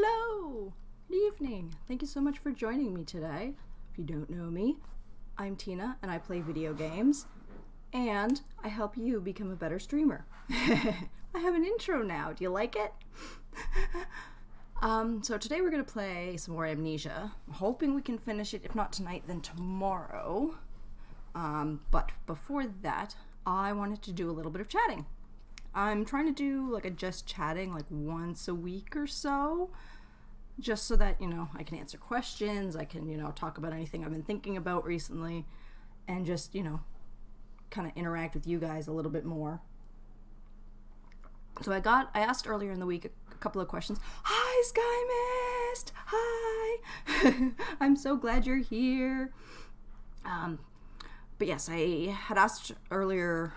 Hello! Good evening. Thank you so much for joining me today. If you don't know me, I'm Tina and I play video games and I help you become a better streamer. I have an intro now. Do you like it? So today we're going to play some more Amnesia. I'm hoping we can finish it, if not tonight, then tomorrow. But before that, I wanted to do a little bit of chatting. I'm trying to do like a just chatting like once a week or so, just so that, I can answer questions, I can, talk about anything I've been thinking about recently, and just, kind of interact with you guys a little bit more. So I asked earlier in the week a couple of questions. Hi, Sky Mist! Hi! I'm so glad you're here. But yes, I had asked earlier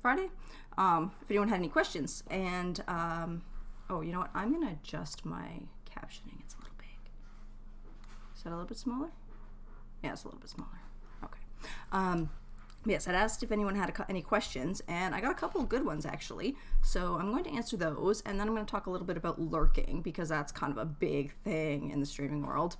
Friday, if anyone had any questions. And, you know what? I'm going to adjust my captioning. It's a little big. Is that a little bit smaller? Yeah, it's a little bit smaller. Okay. Yes, I'd asked if anyone had any questions, and I got a couple of good ones, actually. So I'm going to answer those, and then I'm going to talk a little bit about lurking, because that's kind of a big thing in the streaming world.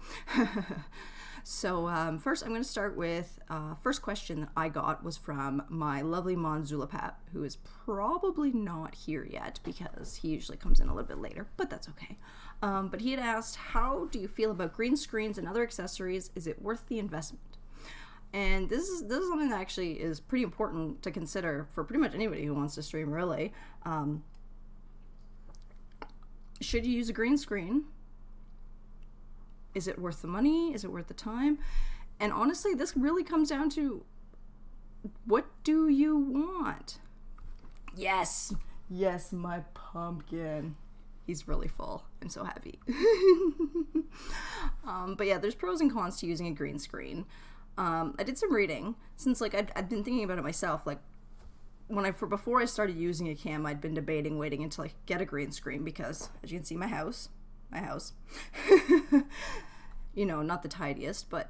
So first, I'm going to start with first question that I got was from my lovely Mon Zulapap, who is probably not here yet because he usually comes in a little bit later, but that's okay. But he had asked, how do you feel about green screens and other accessories? Is it worth the investment? And this is something that actually is pretty important to consider for pretty much anybody who wants to stream, really. Should you use a green screen? Is it worth the money? Is it worth the time? And honestly, this really comes down to, what do you want? Yes, my pumpkin. He's really full. I'm so happy. But yeah, there's pros and cons to using a green screen. I did some reading, since I'd been thinking about it myself. Before I started using a cam, I'd been debating waiting until I could get a green screen, because as you can see, my house not the tidiest, but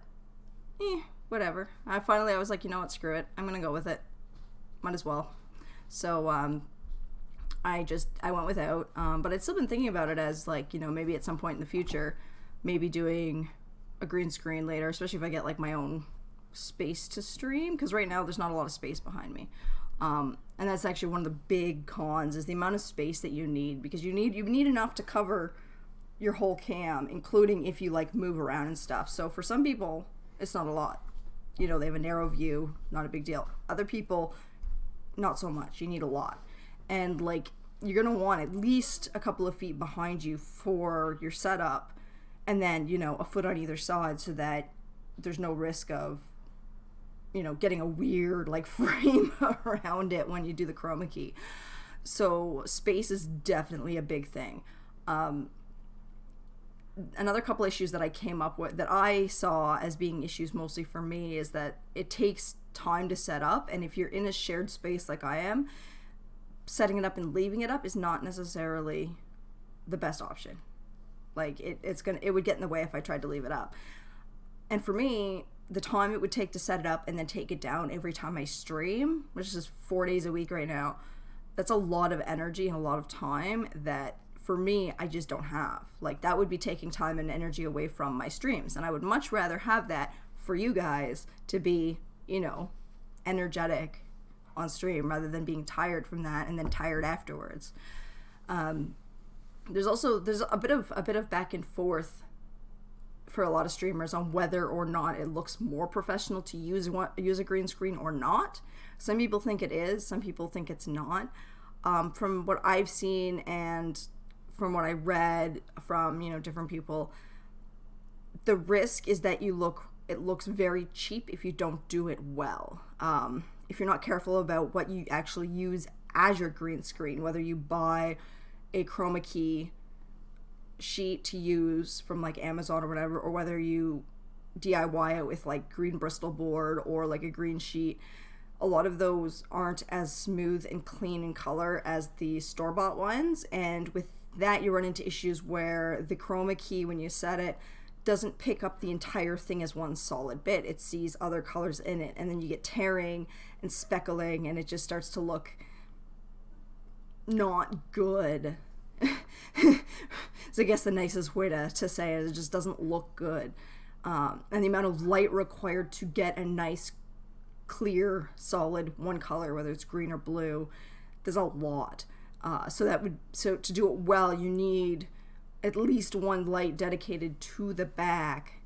whatever. I was like, you know what, screw it, I'm gonna go with it, might as well. So I went without, but I'd still been thinking about it as maybe at some point in the future, maybe doing a green screen later, especially if I get my own space to stream, because right now there's not a lot of space behind me. And that's actually one of the big cons, is the amount of space that you need, because you need enough to cover your whole cam, including if you move around and stuff. So for some people, it's not a lot. They have a narrow view, not a big deal. Other people, not so much. You need a lot. And you're gonna want at least a couple of feet behind you for your setup, and then a foot on either side, so that there's no risk of getting a weird frame around it when you do the chroma key. So space is definitely a big thing. Another couple issues that I came up with, that I saw as being issues mostly for me, is that it takes time to set up, and if you're in a shared space like I am, setting it up and leaving it up is not necessarily the best option. It would get in the way if I tried to leave it up. And for me, the time it would take to set it up and then take it down every time I stream, which is 4 days a week right now, that's a lot of energy and a lot of time that for me, I just don't have. That would be taking time and energy away from my streams, and I would much rather have that for you guys to be, energetic on stream, rather than being tired from that and then tired afterwards. There's a bit of back and forth for a lot of streamers on whether or not it looks more professional to use a green screen or not. Some people think it is, some people think it's not. From what I've seen and from what I read from different people, the risk is that it looks very cheap if you don't do it well. If you're not careful about what you actually use as your green screen, whether you buy a chroma key sheet to use from Amazon or whatever, or whether you DIY it with green Bristol board or a green sheet, a lot of those aren't as smooth and clean in color as the store-bought ones, and with that you run into issues where the chroma key, when you set it, doesn't pick up the entire thing as one solid bit. It sees other colors in it, and then you get tearing and speckling, and it just starts to look not good. I guess the nicest way to say it. It just doesn't look good. And the amount of light required to get a nice, clear, solid one color, whether it's green or blue, there's a lot. So to do it well, you need at least one light dedicated to the back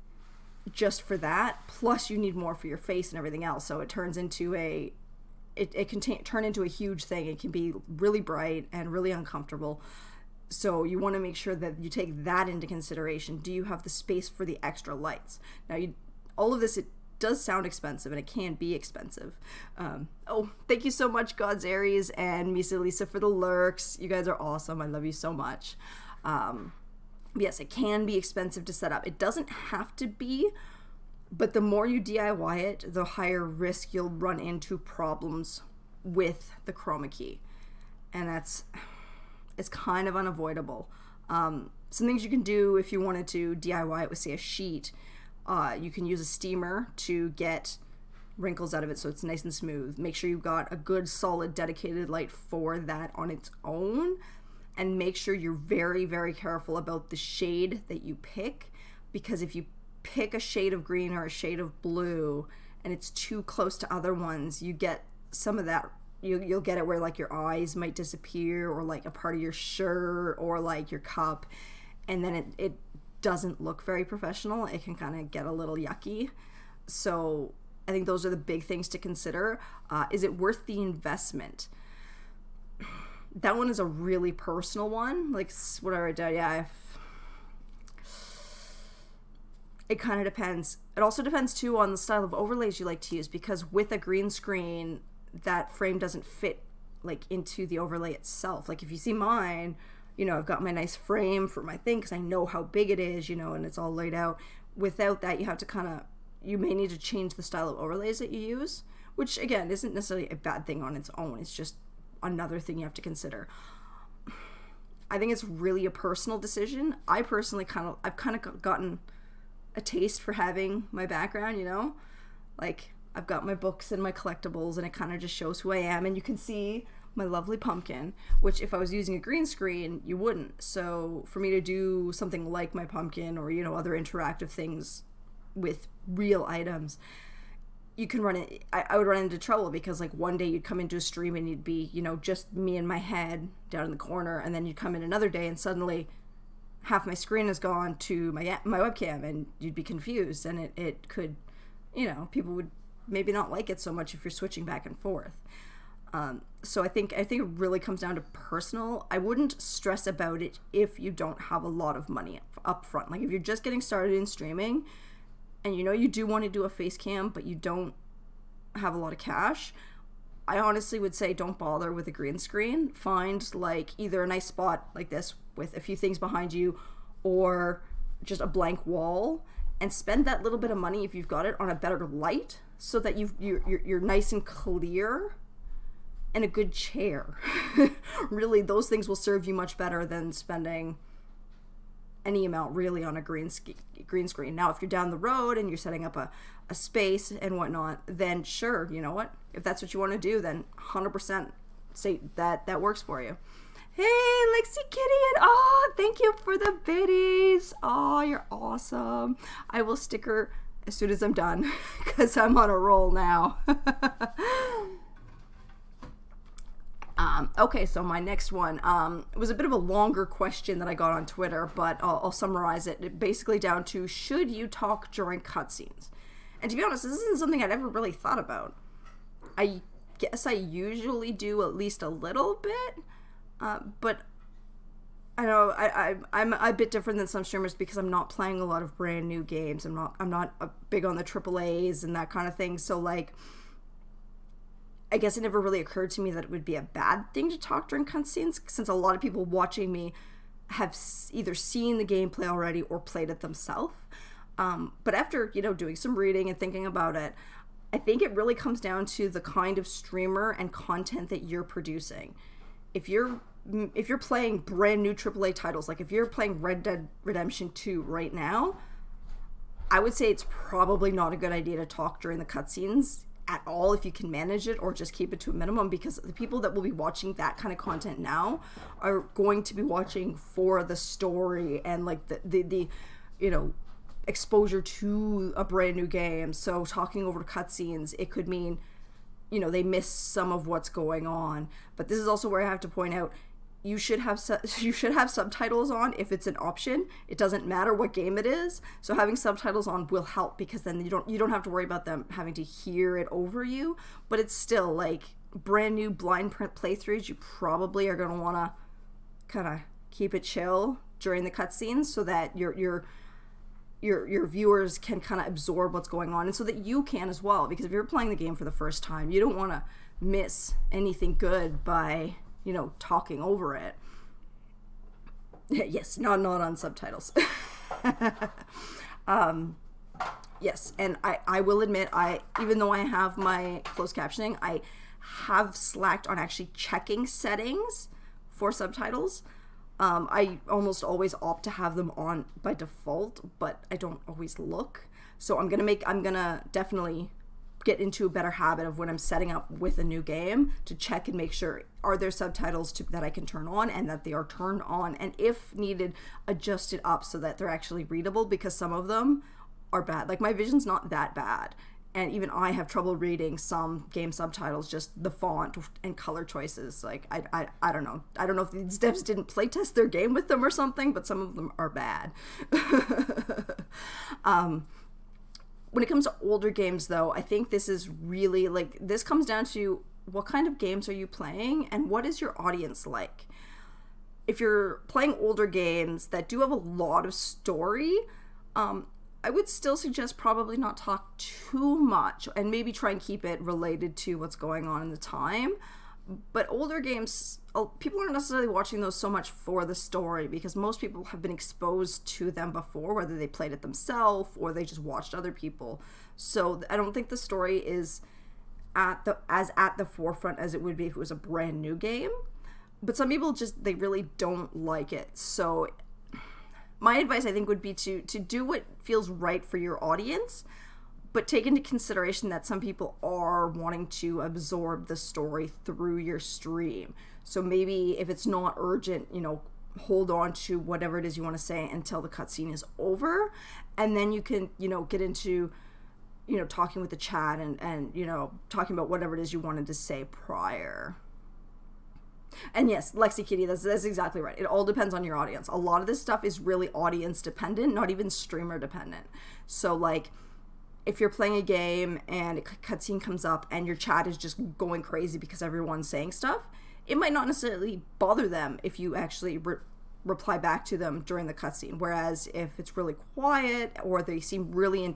just for that. Plus you need more for your face and everything else. So it turns into it can turn into a huge thing. It can be really bright and really uncomfortable. So you want to make sure that you take that into consideration. Do you have the space for the extra lights? Now, all of this, it does sound expensive, and it can be expensive. Thank you so much, God's Aries and Misa Lisa, for the lurks. You guys are awesome. I love you so much. Yes, it can be expensive to set up. It doesn't have to be, but the more you DIY it, the higher risk you'll run into problems with the chroma key. And it's kind of unavoidable. Some things you can do if you wanted to DIY it with, say, a sheet. You can use a steamer to get wrinkles out of it so it's nice and smooth. Make sure you've got a good, solid, dedicated light for that on its own. And make sure you're very, very careful about the shade that you pick, because if you pick a shade of green or a shade of blue and it's too close to other ones, you get some of that. You'll get it where like your eyes might disappear, or like a part of your shirt, or like your cup, and then it doesn't look very professional. It can kind of get a little yucky. So I think those are the big things to consider. Is it worth the investment? That one is a really personal one. Like what I wrote down, it kind of depends. It also depends too on the style of overlays you like to use, because with a green screen, that frame doesn't fit like into the overlay itself. Like if you see mine, I've got my nice frame for my thing because I know how big it is, and it's all laid out. Without that, you have to you may need to change the style of overlays that you use, which again isn't necessarily a bad thing on its own. It's just another thing you have to consider. I think it's really a personal decision. I personally I've gotten a taste for having my background, like I've got my books and my collectibles, and it kind of just shows who I am. And you can see my lovely pumpkin, which if I was using a green screen, you wouldn't. So for me to do something like my pumpkin, or, other interactive things with real items, you can run it. I would run into trouble, because like one day you'd come into a stream and you'd be, just me and my head down in the corner. And then you'd come in another day and suddenly half my screen is gone to my webcam, and you'd be confused. And it could, people would maybe not like it so much if you're switching back and forth. So I think it really comes down to personal. I wouldn't stress about it if you don't have a lot of money up front. Like if you're just getting started in streaming and you do want to do a face cam, but you don't have a lot of cash, I honestly would say don't bother with a green screen. Find like either a nice spot like this with a few things behind you, or just a blank wall, and spend that little bit of money, if you've got it, on a better light, so that you're nice and clear, and a good chair. Really, those things will serve you much better than spending any amount really on a green screen. Now, if you're down the road and you're setting up a space and whatnot, then sure, you know what? If that's what you want to do, then 100% say that works for you. Hey, Lexi Kitty, and thank you for the biddies. You're awesome. I will sticker as soon as I'm done, because I'm on a roll now. Okay, so my next one, it was a bit of a longer question that I got on Twitter, but I'll summarize it basically down to, should you talk during cutscenes? And to be honest, this isn't something I'd ever really thought about. I guess I usually do at least a little bit, but I know I'm a bit different than some streamers, because I'm not playing a lot of brand new games. I'm not big on the AAAs and that kind of thing. So like, I guess it never really occurred to me that it would be a bad thing to talk during cutscenes, since a lot of people watching me have either seen the gameplay already or played it themselves. But after, doing some reading and thinking about it, I think it really comes down to the kind of streamer and content that you're producing. If you're playing brand new AAA titles, like if you're playing Red Dead Redemption 2 right now, I would say it's probably not a good idea to talk during the cutscenes, at all if you can manage it, or just keep it to a minimum, because the people that will be watching that kind of content now are going to be watching for the story and like the you know, exposure to a brand new game. So talking over cutscenes, it could mean, you know, they miss some of what's going on. But this is also where I have to point out, you should have subtitles on if it's an option. It doesn't matter what game it is. So having subtitles on will help, because then you don't have to worry about them having to hear it over you. But it's still like brand new blind print playthroughs. You probably are going to want to kind of keep it chill during the cutscenes so that your viewers can kind of absorb what's going on, and so that you can as well. Because if you're playing the game for the first time, you don't want to miss anything good by, you know, talking over it. Yes, not on subtitles. Yes, and I will admit, even though I have my closed captioning, I have slacked on actually checking settings for subtitles. I almost always opt to have them on by default, but I don't always look. So I'm gonna definitely get into a better habit of when I'm setting up with a new game to check and make sure, are there subtitles that I can turn on, and that they are turned on, and if needed, adjust it up so that they're actually readable, because some of them are bad. Like, my vision's not that bad, and even I have trouble reading some game subtitles, just the font and color choices. Like, I don't know. I don't know if these devs didn't playtest their game with them or something, but some of them are bad. When it comes to older games, though, I think this is really, like, this comes down to what kind of games are you playing and what is your audience like. If you're playing older games that do have a lot of story, I would still suggest probably not talk too much, and maybe try and keep it related to what's going on in the time. But older games, people aren't necessarily watching those so much for the story, because most people have been exposed to them before, whether they played it themselves or they just watched other people. So I don't think the story is at the forefront as it would be if it was a brand new game. But some people they really don't like it. So my advice, I think, would be to do what feels right for your audience, but take into consideration that some people are wanting to absorb the story through your stream. So maybe if it's not urgent, you know, hold on to whatever it is you want to say until the cutscene is over, and then you can, you know, get into, you know, talking with the chat and you know, talking about whatever it is you wanted to say prior. And yes, Lexi Kitty, that's exactly right. It all depends on your audience. A lot of this stuff is really audience dependent, not even streamer dependent. So, like, if you're playing a game and a cutscene comes up and your chat is just going crazy because everyone's saying stuff, it might not necessarily bother them if you actually reply back to them during the cutscene. Whereas if it's really quiet or they seem really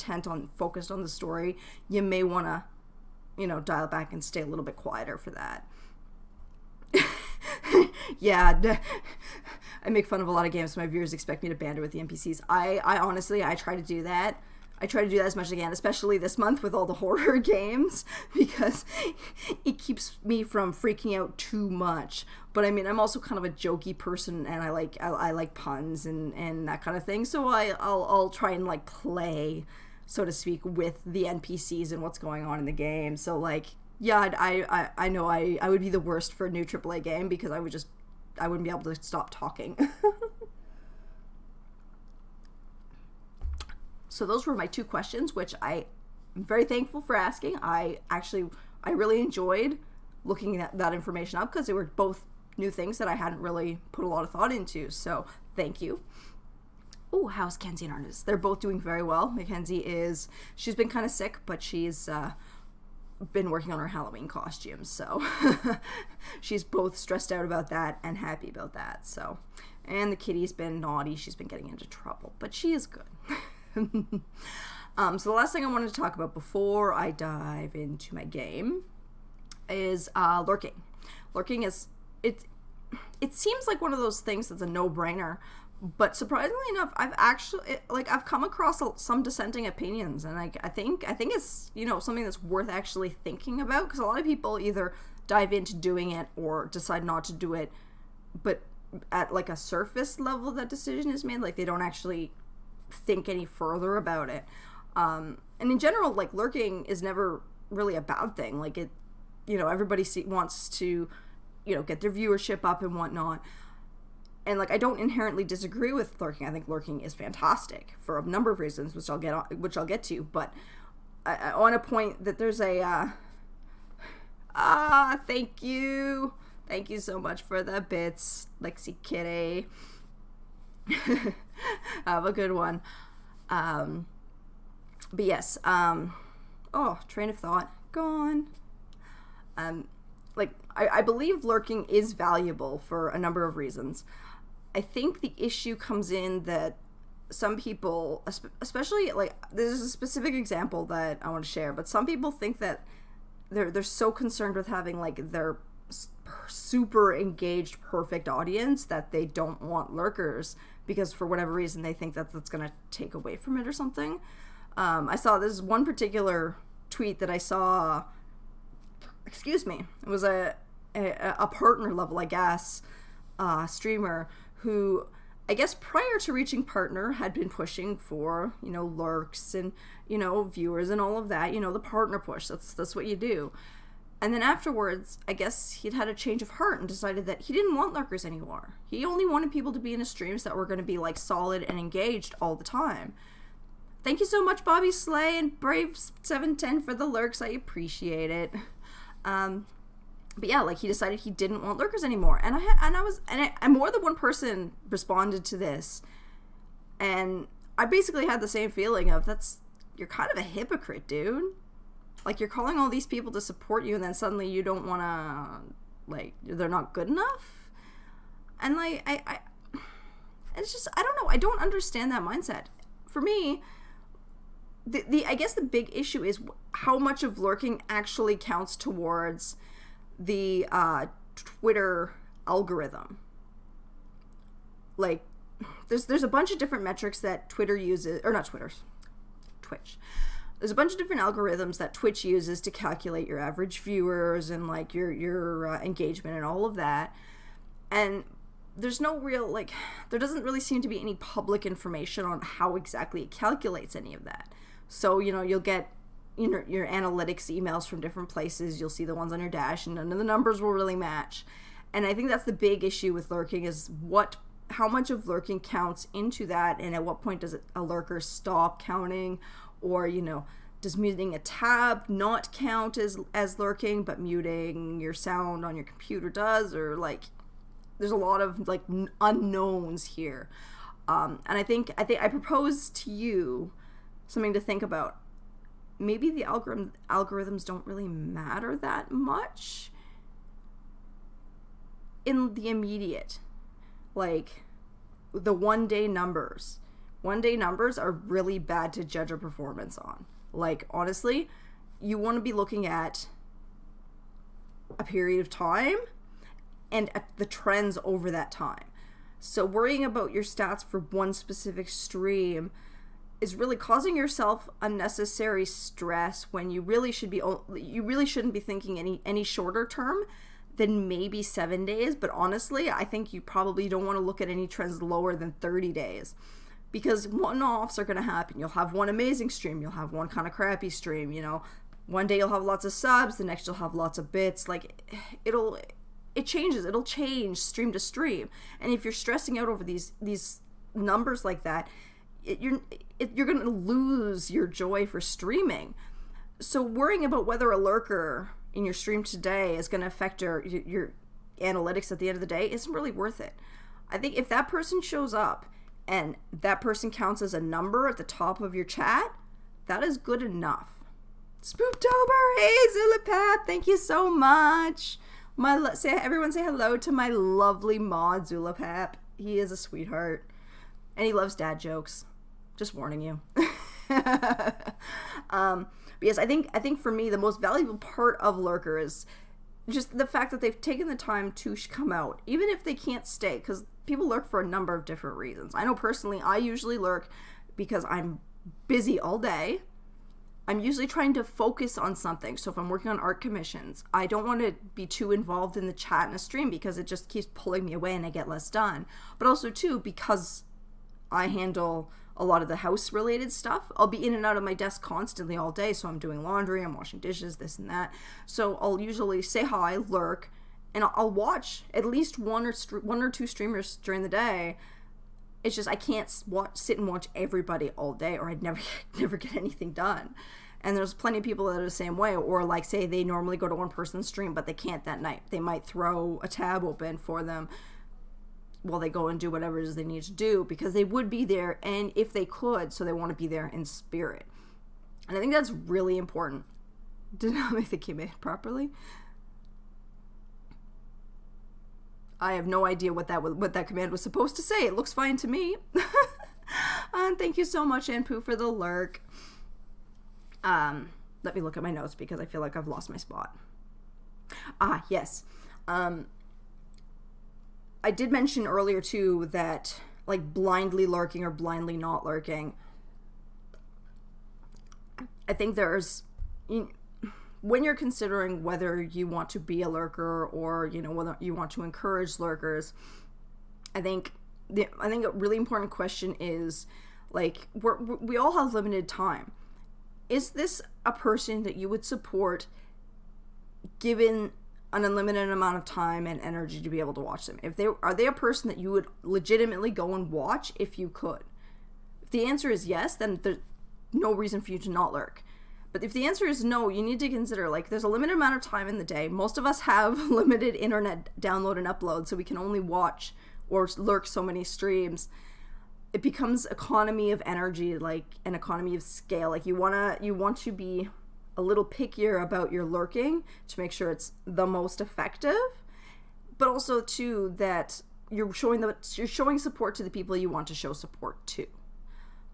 focused on the story, you may want to, you know, dial back and stay a little bit quieter for that. Yeah, I make fun of a lot of games, so my viewers expect me to banter with the NPCs. I honestly, I try to do that. I try to do that as much as I can, especially this month with all the horror games, because it keeps me from freaking out too much. But I mean, I'm also kind of a jokey person, and I like puns and that kind of thing. So I'll try and, like, play, so to speak, with the NPCs and what's going on in the game. So, like, yeah, I know I would be the worst for a new AAA game, because I wouldn't be able to stop talking. So those were my 2 questions, which I'm very thankful for asking. I really enjoyed looking at that information up, because they were both new things that I hadn't really put a lot of thought into. So thank you. Oh, how's Kenzie and Artis? They're both doing very well. Mackenzie she's been kind of sick, but she's been working on her Halloween costume. So she's both stressed out about that and happy about that. So, and the kitty's been naughty. She's been getting into trouble, but she is good. So the last thing I wanted to talk about before I dive into my game is lurking. Lurking is, it seems like one of those things that's a no-brainer, but surprisingly enough, I've come across some dissenting opinions, and I think it's, you know, something that's worth actually thinking about, because a lot of people either dive into doing it or decide not to do it, but at, like, a surface level that decision is made, like, they don't actually think any further about it. And in general, like, lurking is never really a bad thing. Like it, everybody wants to, get their viewership up and whatnot. And like, I don't inherently disagree with lurking. I think lurking is fantastic for a number of reasons, which I'll get to. But I want to point that there's a thank you so much for the bits, Lexi Kitty. Have a good one. But yes, train of thought gone. I believe lurking is valuable for a number of reasons. I think the issue comes in that some people, especially, like, there's a specific example that I want to share, but some people think that they're so concerned with having, like, their super engaged, perfect audience that they don't want lurkers because for whatever reason they think that that's going to take away from it or something. I saw this one particular tweet that I saw, it was a partner level, I guess, streamer who, I guess prior to reaching partner, had been pushing for, lurks and, viewers and all of that, the partner push. That's what you do. And then afterwards, I guess he'd had a change of heart and decided that he didn't want lurkers anymore. He only wanted people to be in his streams that were going to be, like, solid and engaged all the time. Thank you so much, Bobby Slay and Brave710 for the lurks. I appreciate it. But yeah, like, he decided he didn't want lurkers anymore. And more than one person responded to this. And I basically had the same feeling of, you're kind of a hypocrite, dude. Like, you're calling all these people to support you and then suddenly you don't want to, like, they're not good enough? And, like, it's just, I don't know. I don't understand that mindset. For me, I guess the big issue is how much of lurking actually counts towards the Twitter algorithm. Like, there's a bunch of different metrics that Twitter uses, or not Twitch. There's a bunch of different algorithms that Twitch uses to calculate your average viewers and, like, your engagement and all of that. And there's no real, like, there doesn't really seem to be any public information on how exactly it calculates any of that. So, you'll get, your analytics emails from different places. You'll see the ones on your dash and none of the numbers will really match. And I think that's the big issue with lurking is how much of lurking counts into that, and at what point does a lurker stop counting? Or, does muting a tab not count as lurking, but muting your sound on your computer does? Or, like, there's a lot of, like, unknowns here. And I think I propose to you something to think about. Maybe the algorithms don't really matter that much in the immediate. Like, the one-day numbers. One-day numbers are really bad to judge a performance on. Like, honestly, you want to be looking at a period of time and at the trends over that time. So worrying about your stats for one specific stream is really causing yourself unnecessary stress when you really shouldn't be thinking any shorter term than maybe 7 days. But honestly, I think you probably don't want to look at any trends lower than 30 days. Because one-offs are going to happen. You'll have one amazing stream. You'll have one kind of crappy stream, One day you'll have lots of subs. The next you'll have lots of bits. Like, it changes. It'll change stream to stream. And if you're stressing out over these numbers like that, you're going to lose your joy for streaming. So worrying about whether a lurker in your stream today is going to affect your analytics at the end of the day isn't really worth it. I think if that person shows up and that person counts as a number at the top of your chat, that is good enough. Spooktober, hey Zulapap, thank you so much. Everyone say hello to my lovely mod Zulapap. He is a sweetheart, and he loves dad jokes. Just warning you. But yes, I think for me the most valuable part of lurker is just the fact that they've taken the time to come out, even if they can't stay, because people lurk for a number of different reasons. I know personally, I usually lurk because I'm busy all day. I'm usually trying to focus on something. So if I'm working on art commissions, I don't want to be too involved in the chat in a stream because it just keeps pulling me away and I get less done. But also too, because I handle a lot of the house related stuff. I'll be in and out of my desk constantly all day. So I'm doing laundry, I'm washing dishes, this and that. So I'll usually say hi, lurk, and I'll watch at least one or two streamers during the day. It's just I can't sit and watch everybody all day, or I'd never get anything done. And there's plenty of people that are the same way, or like say they normally go to one person's stream, but they can't that night. They might throw a tab open for them while they go and do whatever it is they need to do, because they would be there, and if they could, so they want to be there in spirit. And I think that's really important. Did not make the command properly. I have no idea what that command was supposed to say. It looks fine to me. And thank you so much, Anpu, for the lurk. Let me look at my notes because I feel like I've lost my spot. Yes. I did mention earlier too that like blindly lurking or blindly not lurking. I think when you're considering whether you want to be a lurker or, whether you want to encourage lurkers, I think a really important question is, like, we all have limited time. Is this a person that you would support given an unlimited amount of time and energy to be able to watch them? Are they a person that you would legitimately go and watch if you could? If the answer is yes, then there's no reason for you to not lurk. But if the answer is no, you need to consider, like, there's a limited amount of time in the day. Most of us have limited internet download and upload, so we can only watch or lurk so many streams. It becomes economy of energy, like an economy of scale. Like you want to be a little pickier about your lurking to make sure it's the most effective, but also too that you're showing support to the people you want to show support to.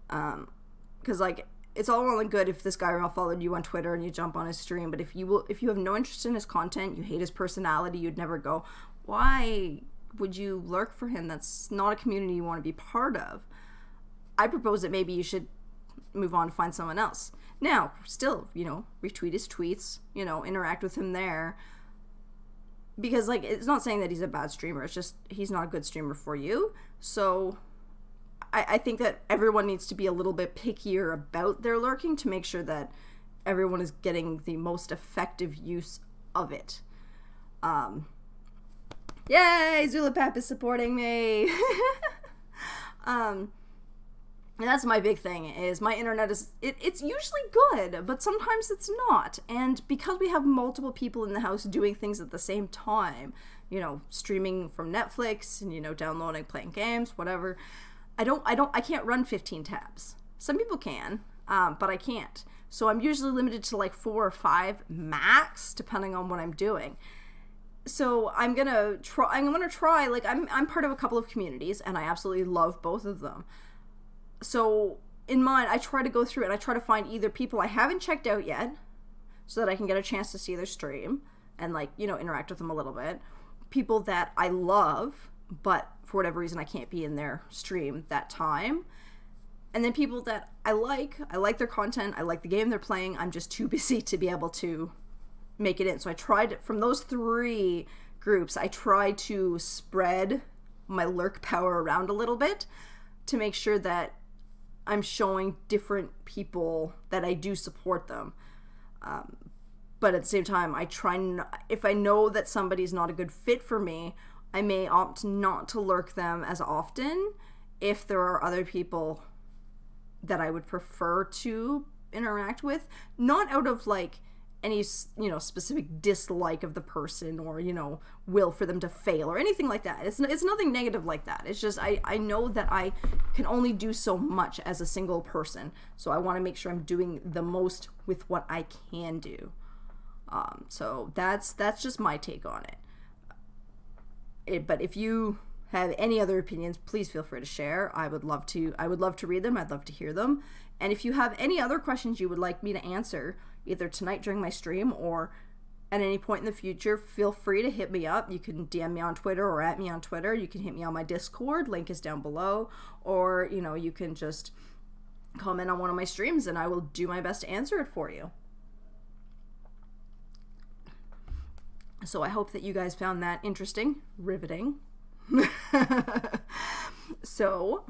Because like, it's all well and good if this guy followed you on Twitter and you jump on his stream, but if you have no interest in his content, you hate his personality, you'd never go, why would you lurk for him? That's not a community you want to be part of. I propose that maybe you should move on to find someone else. Now, still, retweet his tweets, interact with him there. Because, like, it's not saying that he's a bad streamer. It's just he's not a good streamer for you. So I think that everyone needs to be a little bit pickier about their lurking to make sure that everyone is getting the most effective use of it. Yay! Zulapap is supporting me! And that's my big thing, is my internet it's usually good, but sometimes it's not. And because we have multiple people in the house doing things at the same time, streaming from Netflix and, downloading, playing games, whatever, I can't run 15 tabs. Some people can, but I can't. So I'm usually limited to like 4 or 5 max, depending on what I'm doing. So I'm gonna try, like, I'm part of a couple of communities, and I absolutely love both of them. So in mine, I try to go through it, and I try to find either people I haven't checked out yet, so that I can get a chance to see their stream, and, like, interact with them a little bit. People that I love, but for whatever reason I can't be in their stream that time. And then people that I like their content, I like the game they're playing, I'm just too busy to be able to make it in. So I tried, from those 3 groups, I tried to spread my lurk power around a little bit to make sure that I'm showing different people that I do support them. But at the same time, if I know that somebody's not a good fit for me, I may opt not to lurk them as often if there are other people that I would prefer to interact with, not out of like any specific dislike of the person or will for them to fail or anything like that. It's nothing negative like that. It's just I know that I can only do so much as a single person, so I want to make sure I'm doing the most with what I can do. So that's just my take on it. But if you have any other opinions, please feel free to share. I would love to read them. I'd love to hear them. And if you have any other questions you would like me to answer, either tonight during my stream or at any point in the future, feel free to hit me up. You can DM me on Twitter or at me on Twitter. You can hit me on my Discord. Link is down below. Or, you can just comment on one of my streams and I will do my best to answer it for you. So I hope that you guys found that interesting, riveting. So